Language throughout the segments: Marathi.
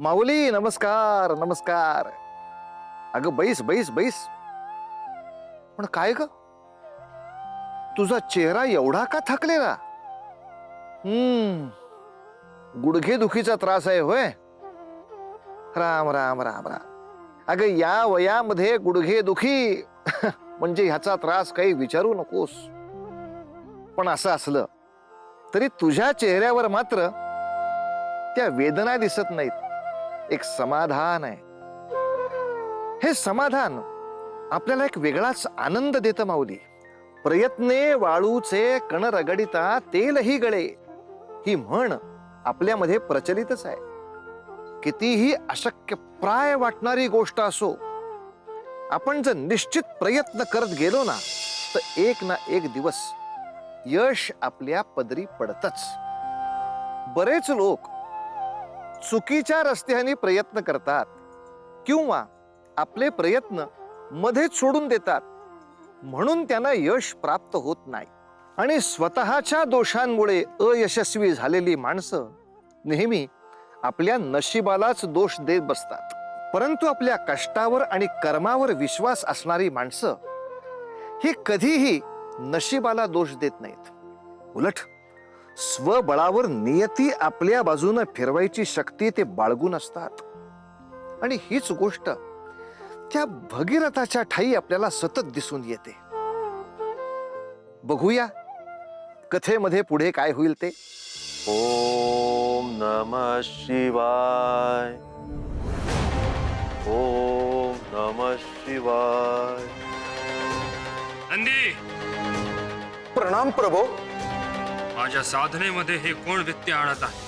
माऊली नमस्कार नमस्कार. अगं बैस बैस बैस. पण काय ग, तुझा चेहरा एवढा का थकलेला? गुडघे दुखीचा त्रास आहे होय? राम राम राम राम. अगं या वयामध्ये गुडघे दुखी म्हणजे ह्याचा त्रास काही विचारू नकोस. पण असं असलं तरी तुझ्या चेहऱ्यावर मात्र त्या वेदना दिसत नाहीत, एक समाधान आहे. हे समाधान आपल्याला एक वेगळाच आनंद देतं माऊली. प्रयत्ने वाळूचे कण रगडिता तेलही गळे, ही म्हण आपल्यामध्ये प्रचलितच आहे. कितीही अशक्य प्राय वाटणारी गोष्ट असो, आपण जर निश्चित प्रयत्न करत गेलो ना, तर एक ना एक दिवस यश आपल्या पदरी पडतच. बरेच लोक चुकीच्या रस्त्याने प्रयत्न करतात किंवा आपले प्रयत्न मध्येच सोडून देतात, म्हणून त्यांना यश प्राप्त होत नाही. आणि स्वतःच्या दोषांमुळे अयशस्वी झालेली माणसं नेहमी आपल्या नशिबालाच दोष देत बसतात. परंतु आपल्या कष्टावर आणि कर्मावर विश्वास असणारी माणसं ही कधीही नशिबाला दोष देत नाहीत. उलट स्वबळावर नियती आपल्या बाजूने फिरवायची शक्ती ते बाळगून असतात. आणि हीच गोष्ट त्या भगीरथाच्या ठाई आपल्याला सतत दिसून येते. बघूया कथेमध्ये पुढे काय होईल ते. ओम नमः शिवाय. ओम नमः शिवाय. नंदी, प्रणाम प्रभो. माझ्या साधनेमध्ये हे कोण व्यत्यय आणत आहे?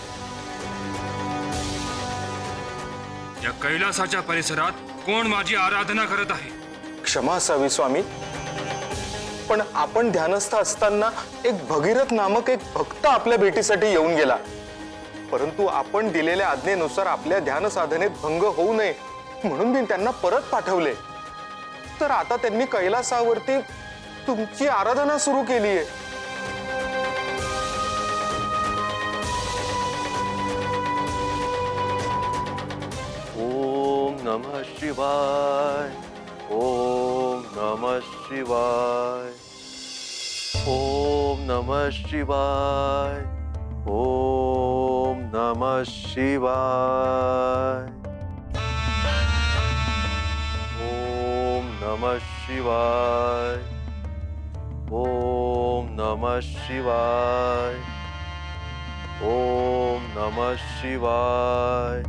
या कैलासाच्या परिसरात कोण माझी आराधना करत आहे? क्षमा असावी स्वामी, पण आपण ध्यानस्थ असताना एक भगीरथ नामक एक भक्त आपल्या भेटीसाठी येऊन गेला. परंतु आपण दिलेल्या आज्ञेनुसार आपल्या ध्यान साधनेत भंग होऊ नये म्हणून मी त्यांना परत पाठवले. तर आता त्यांनी कैलासावरती तुमची आराधना सुरू केली आहे. ओम नमः शिवाय. ओम नमः शिवाय. ओम नमः शिवाय. ओम नमः शिवाय. ओम नमः शिवाय. ओम नमः शिवाय. ओम नमः शिवाय.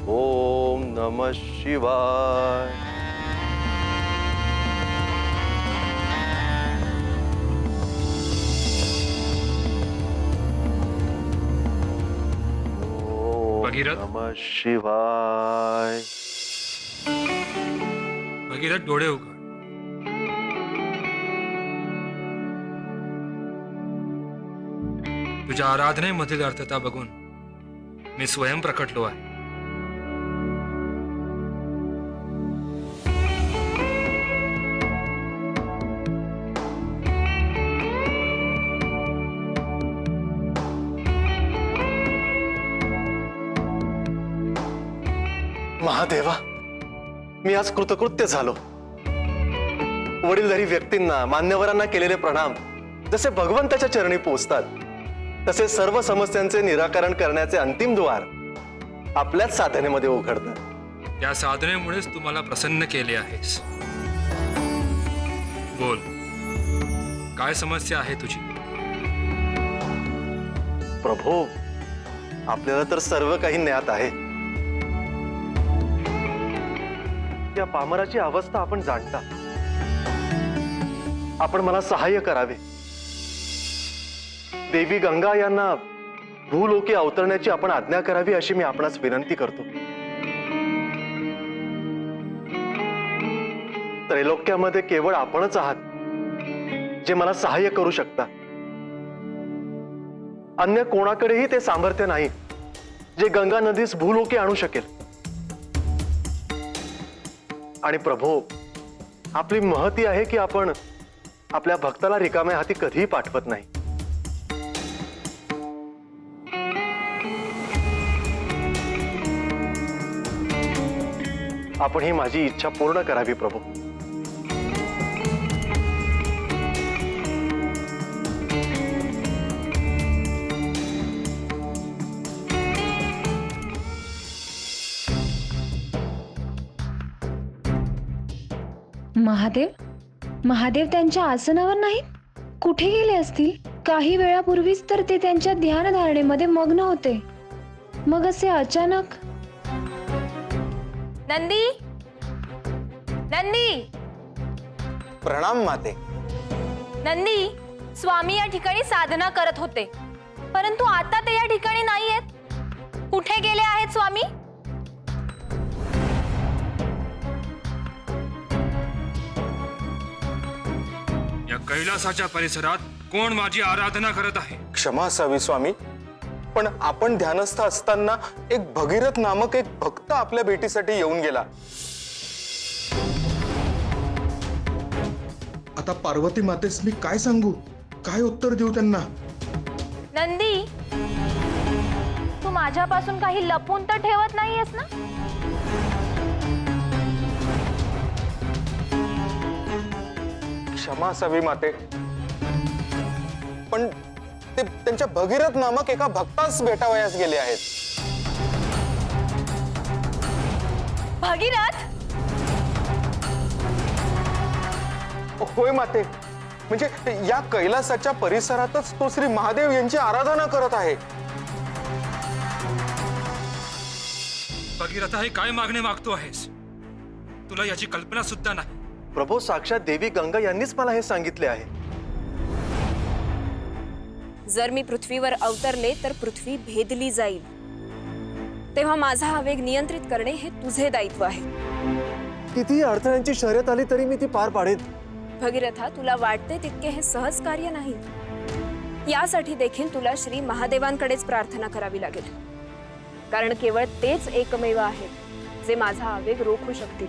ओम नमः शिवाय. भगीरथ? नमः शिवाय. भगीरथ, डोळे उघड. तुझ्या आराधनेमधील अर्थता बघून मी स्वयं प्रकटलो आहे. महादेवा, मी आज कृतकृत्य झालो. वडीलधारी व्यक्तींना, मान्यवरांना केलेले प्रणाम जसे भगवंताच्या चरणी पोचतात, तसे सर्व समस्यांचे निराकरण करण्याचे अंतिम द्वार आपल्याच साधनेमध्ये उघडतात. त्या साधनेमुळेच तू मला प्रसन्न केले आहेस. बोल, काय समस्या आहे तुझी? प्रभू, आपल्याला तर सर्व काही ज्ञात आहे. या पामराची अवस्था आपण जाणता. आपण मला सहाय्य करावे. देवी गंगा यांना भूलोकी अवतरण्याची आपण आज्ञा करावी अशी मी आपणास विनंती करतो. त्रैलोक्यामध्ये केवळ आपणच आहात जे मला सहाय्य करू शकता. अन्य कोणाकडेही ते सामर्थ्य नाही जे गंगा नदीस भूलोकी आणू शकेल. आणि प्रभू, आपली महती आहे की आपण आपल्या भक्ताला रिकाम्या हाती कधीही पाठवत नाही. आपण ही माझी इच्छा पूर्ण करावी प्रभू. महादेव त्यांच्या आसनावर नाहीत. कुठे गेले असतील? काही वेळापूर्वीच तर ते त्यांच्या ध्यान धारणेमध्ये मग्न होते. मग असे अचानक. नंदी, नंदी, प्रणाम माते. नंदी, स्वामी या ठिकाणी साधना करत होते, परंतु आता ते या ठिकाणी नाहीयेत. कुठे गेले आहेत स्वामी? या कैलासाच्या परिसरात कोण माझी आराधना करत आहे? क्षमा असावी स्वामी, पण आपण ध्यानस्थ असताना एक भगीरथ नामक एक भक्त आपल्या भेटीसाठी येऊन गेला. आता पार्वती मातेस मी काय सांगू, काय उत्तर देऊ त्यांना? नंदी, तू माझ्यापासून काही लपून तर ठेवत नाहीयेस ना? क्षमा असावी माते, पण ते त्यांच्या भगीरथ नामक एका भक्तास भेटावयास गेले आहेत. भगीरथ? होय माते, म्हणजे या कैलासाच्या परिसरातच तो श्री महादेव यांची आराधना करत आहे. भगीरथ, हे काय मागणे मागतो आहेस? तुला याची कल्पना सुद्धा नाही. प्रभू, साक्षात देवी गंगा यांनीच मला हे सांगितले आहे. जर मी पृथ्वीवर अवतरले तर पृथ्वी भेदली जाईल. तेव्हा माझा आवेग नियंत्रित करणे हे तुझे दायित्व आहे. कितीही अडथळ्यांची शर्यत आली तरी मी ती पार पाडेन. भगीरथा, तुला वाटते तितके हे सहज कार्य नाही. यासाठी देखील तुला श्री महादेवांकडेच प्रार्थना करावी लागेल, कारण केवळ तेच एकमेव आहेत जे माझा आवेग रोखू शकतील.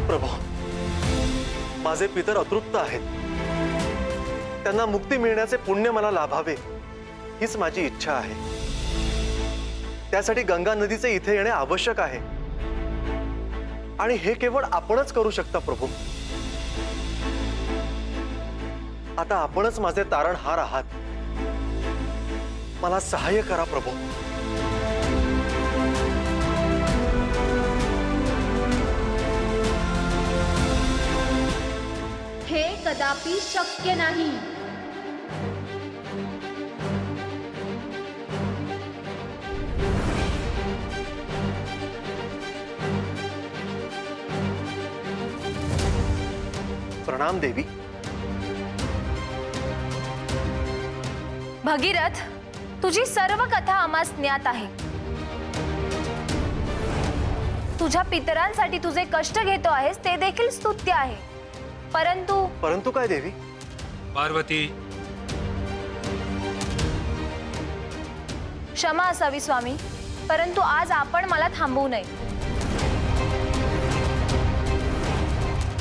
प्रभू, माझे पितर अतृप्त आहेत. त्यांना मुक्ती मिळण्याचे पुण्य मला लाभावे हीच माझी इच्छा आहे. त्यासाठी गंगा नदीचे इथे येणे आवश्यक आहे, आणि हे केवळ आपणच करू शकता प्रभू. आता आपणच माझे तारणहार आहात. मला सहाय्य करा प्रभू. हे कदापि शक्य नाही. प्रणाम देवी. भगीरथ, तुझी सर्व कथा आम्हास ज्ञात आहे. तुझ्या पितरांसाठी तुझे कष्ट घेतो आहेस ते देखील स्तुत्य आहे. परंतु काय देवी? पार्वती, क्षमा असावी स्वामी, परंतु आज आपण मला थांबवू नये.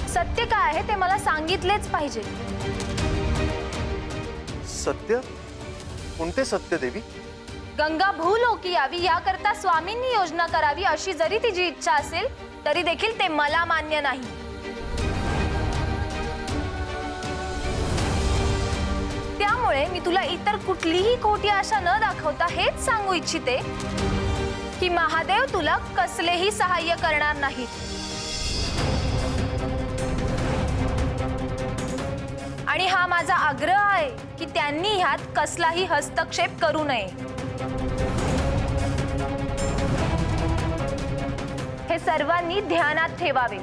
सत्य काय आहे ते मला सांगितलेच पाहिजे. सत्य? कोणते सत्य देवी? गंगा भूलोकी यावी याकरता स्वामींनी योजना करावी अशी जरी तिची इच्छा असेल तरी देखील ते मला मान्य नाही. त्यामुळे मी तुला इतर कुठलीही खोटी आशा न दाखवता हेच सांगू इच्छिते की महादेव तुला कसलेही सहाय्य करणार नाहीत. आणि हा माझा आग्रह आहे की त्यांनी ह्यात कसलाही हस्तक्षेप करू नये. हे सर्वांनी ध्यानात ठेवावे.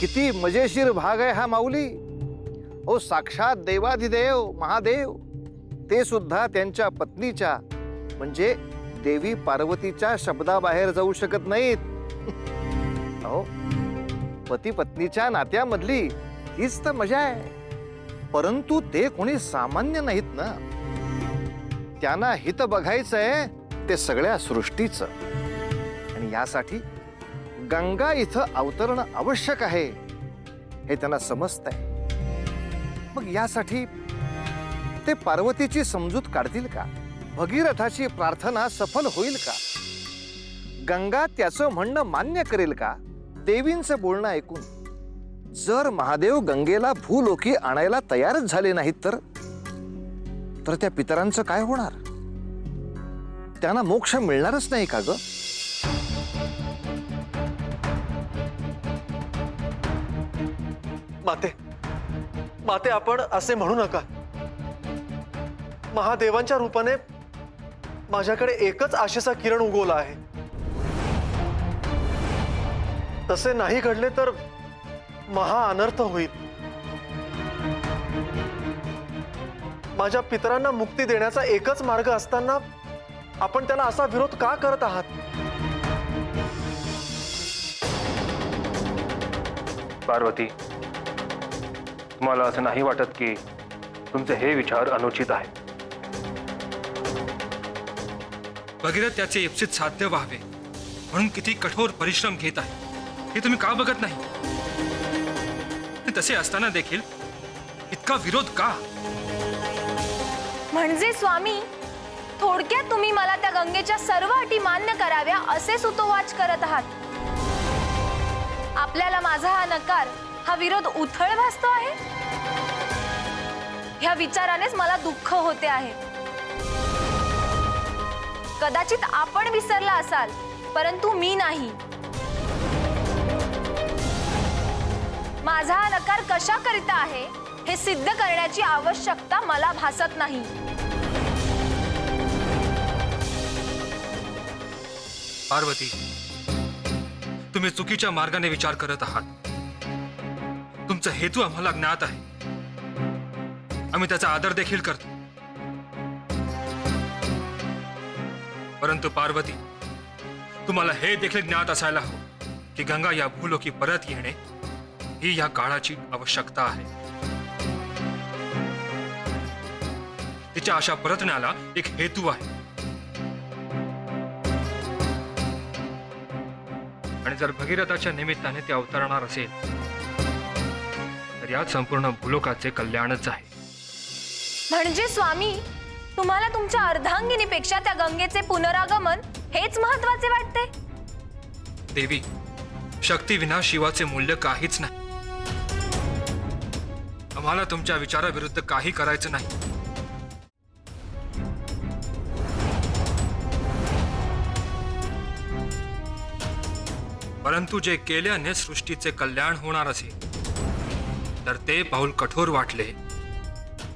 किती मजेशीर भाग आहे हा माऊली. ओ साक्षात देवाधिदेव महादेव, ते सुद्धा त्यांच्या पत्नीच्या म्हणजे देवी पार्वतीच्या शब्दाबाहेर जाऊ शकत नाहीत. अहो, पती पत्नीच्या नात्यामधली हीच तर मजा आहे. परंतु ते कोणी सामान्य नाहीत ना. त्यांना हित बघायचंय ते सगळ्या सृष्टीचं, आणि यासाठी गंगा इथं अवतरणं आवश्यक आहे हे त्यांना समजतंय. मग यासाठी ते पार्वतीची समजूत काढतील का? भगीरथाची प्रार्थना सफल होईल का? गंगा त्याचं म्हणणं मान्य करेल का? देवींचं बोलणं ऐकून जर महादेव गंगेला भूलोकी आणायला तयारच झाले नाहीत तर त्या पितरांचं काय होणार? त्यांना मोक्ष मिळणारच नाही का ग? माते, माते, आपण असे म्हणू नका. महादेवांच्या रूपाने माझ्याकडे एकच आशेचा किरण उगवला आहे. तसे नाही घडले तर महा अनर्थ होईल. माझ्या पितरांना मुक्ती देण्याचा एकच मार्ग असताना आपण त्याला असा विरोध का करत आहात? पार्वती, तुम्हाला असं नाही वाटत की तुमचे हे विचार अनुचित आहेत? भगीरथ त्याचे इप्सित साध्य व्हावे म्हणून किती कठोर परिश्रम घेत आहे हे तुम्ही का बघत नाही? तसे असताना देखील इतका विरोध का? म्हणजे स्वामी, थोडक्यात तुम्ही मला त्या गंगेच्या सर्व अटी मान्य कराव्या असे सुतोवाच करत आहात. आपल्याला माझा हा नकार, हा विरोध उथळ भासतो आहे. ह्या विचारानेच मला दुःख होते आहे. कदाचित आपण विसरला असाल, परंतु मी नाही. माझा हा नकार कशा करिता आहे हे सिद्ध करण्याची आवश्यकता मला भासत नाही. पार्वती, तुम्ही चुकीच्या मार्गाने विचार करत आहात. तुमचा हेतू आम्हाला ज्ञात आहे. आम्ही त्याचा आदर देखील करतो. परंतु पार्वती, तुम्हाला हे देखील ज्ञात असायला हवं की गंगा या भूलोकी परत येणे ही या काळाची आवश्यकता आहे. तिच्या अशा परतण्याला एक हेतू आहे. आणि जर भगीरथाच्या निमित्ताने ते अवतरणार असेल तर यात संपूर्ण भूलोकाचे कल्याणच आहे. म्हणजे स्वामी, तुम्हाला तुमच्या अर्धांगिनीपेक्षा त्या गंगेचे पुनरागमन हेच महत्वाचे वाटते? देवी, शक्ती विना शिवाचे मूल्य काहीच नाही. आम्हाला तुमच्या विचाराविरुद्ध काही करायचं नाही. परंतु जे केल्याने सृष्टीचे कल्याण होणार असेल तर ते पाऊल कठोर वाटले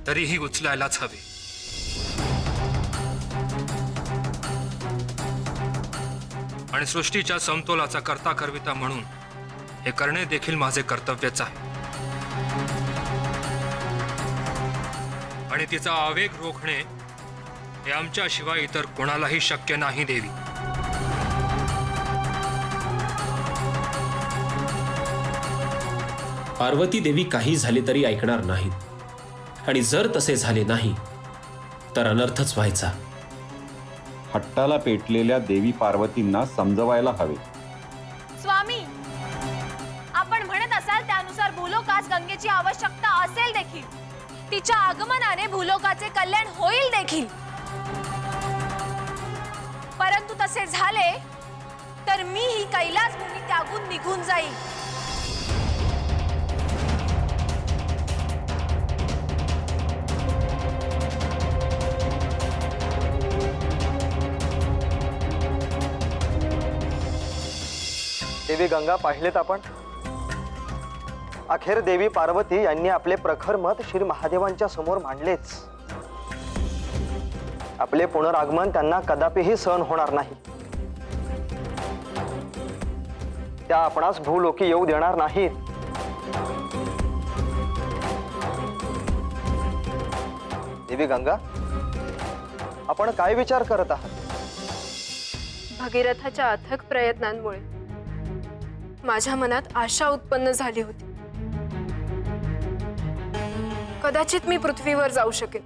तरीही उचलायलाच हवे. आणि सृष्टीच्या समतोलाचा करता करविता म्हणून हे करणे देखील माझे कर्तव्यच आहे. आणि तिचा आवेग रोखणे हे आमच्याशिवाय इतर कोणालाही शक्य नाही. देवी, पार्वती देवी काही झाले तरी ऐकणार नाहीत, आणि जर तसे झाले नाही तर अनर्थच व्हायचा. हट्टाला पेटलेल्या देवी पार्वतींना समजवायला हवे. स्वामी, आपण म्हणत असाल त्यानुसार भूलोकास गंगेची आवश्यकता असेल देखील. तिच्या आगमनाने भूलोकाचे कल्याण होईल देखील. परंतु तसे झाले तर मी ही कैलास भूमी त्यागून निघून जाईल. देवी गंगा, पाहिलेत आपण, अखेर देवी पार्वती यांनी आपले प्रखर मत श्री महादेवांच्या समोर मांडलेच. आपले पुनरागमन त्यांना कदापिही सहन होणार नाही. त्या आपणास भूलोकी येऊ देणार नाहीत. देवी गंगा, आपण काय विचार करत आहात? भगीरथाच्या अथक प्रयत्नांमुळे माझ्या मनात आशा उत्पन्न झाली होती. कदाचित मी पृथ्वीवर जाऊ शकेन,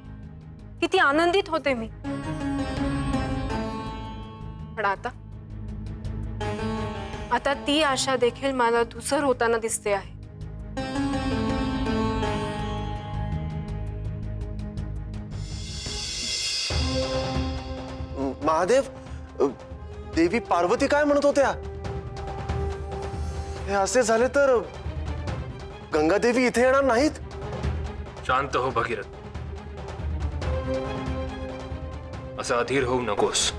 किती आनंदित होते मी. पण आता ती आशा देखील मला धुसर होताना दिसते आहे. महादेव, देवी पार्वती काय म्हणत होत्या? हे असे झाले तर गंगादेवी इथे येणार नाहीत. शांत हो भगीरथ. असं अधीर होऊ नकोस.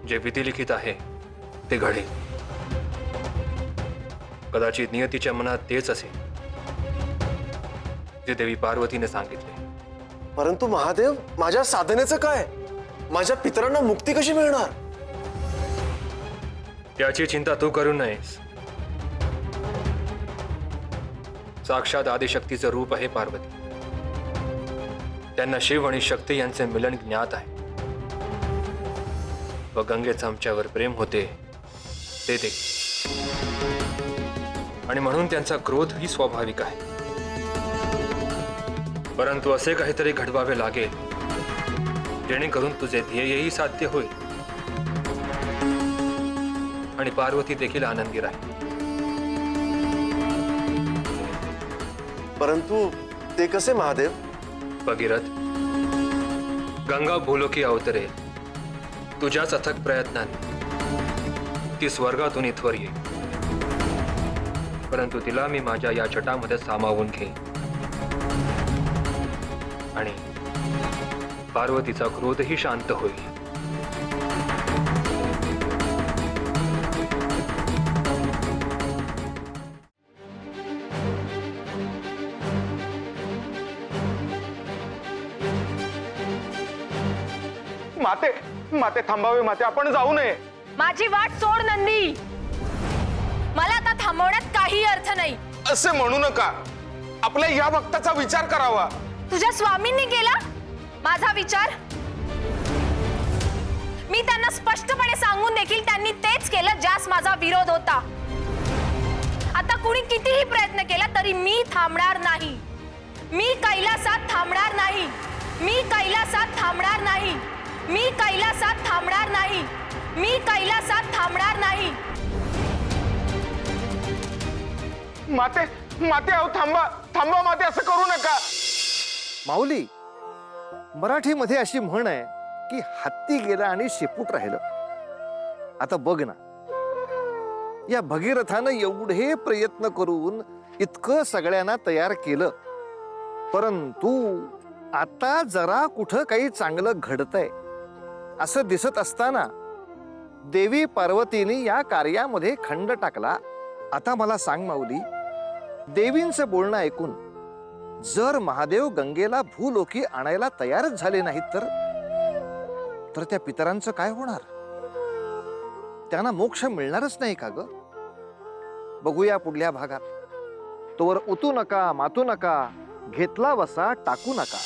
जे विधिलिखित आहे ते घडेल. कदाचित नियतीच्या मनात तेच असेल जे देवी पार्वतीने सांगितले. परंतु महादेव, माझ्या साधनेचं काय? माझ्या पितरांना मुक्ती कशी मिळणार? त्याची चिंता तू करू नयेस. साक्षात आदिशक्तीचं रूप आहे पार्वती. त्यांना शिव आणि शक्ती यांचे मिलन ज्ञात आहे व गंगेचं आमच्यावर प्रेम होते ते आणि म्हणून त्यांचा क्रोध ही स्वाभाविक आहे. परंतु असे काहीतरी घडवावे लागेल जेणेकरून तुझे ध्येयही साध्य होईल आणि पार्वती देखील आनंदी राहील. परंतु ते कसे महादेव? भगीरथ, गंगा भूलोकी अवतरेल. तुझ्याच अथक प्रयत्नाने ती स्वर्गातून इथवर येईल. परंतु तिला मी माझ्या या जटामध्ये सामावून घेईन आणि पार्वतीचा क्रोधही शांत होईल. माते माते थांबावे माते, आपण जाऊ नये. माझी वाट सोड नंदी. मला आता थांबवण्यात काही अर्थ नाही. असे म्हणू नका. आपल्या या भक्ताचा विचार करावा. तुझ्या स्वामींनी केला माझा विचार? मी त्यांना स्पष्टपणे सांगून देखील त्यांनी तेच केलं ज्यास माझा विरोध होता. आता कुणी कितीही प्रयत्न केला तरी मी थांबणार नाही. मी कैलासात थांबणार नाही. मी कैलासात थांबणार नाही. मी कैलासात थांबणार नाही. मी कैलासात थांबणार नाही. माते माते, अहो थांबा थांबा माते, असं करू नका. माऊली, मराठीमध्ये अशी म्हण आहे की हत्ती गेला आणि शेपूट राहिलं. आता बघ ना, या भगीरथानं एवढे प्रयत्न करून इतकं सगळ्यांना तयार केलं, परंतु आता जरा कुठं काही चांगलं घडतंय असं दिसत असताना देवी पार्वतीने या कार्यामध्ये खंड टाकला. आता मला सांग माऊली, देवींचं बोलणं ऐकून जर महादेव गंगेला भूलोकी आणायला तयारच झाले नाहीत तर त्या पितरांचं काय होणार? त्यांना मोक्ष मिळणारच नाही का ग? बघूया पुढल्या भागात. तोवर उतू नका, मातू नका, घेतला वसा टाकू नका.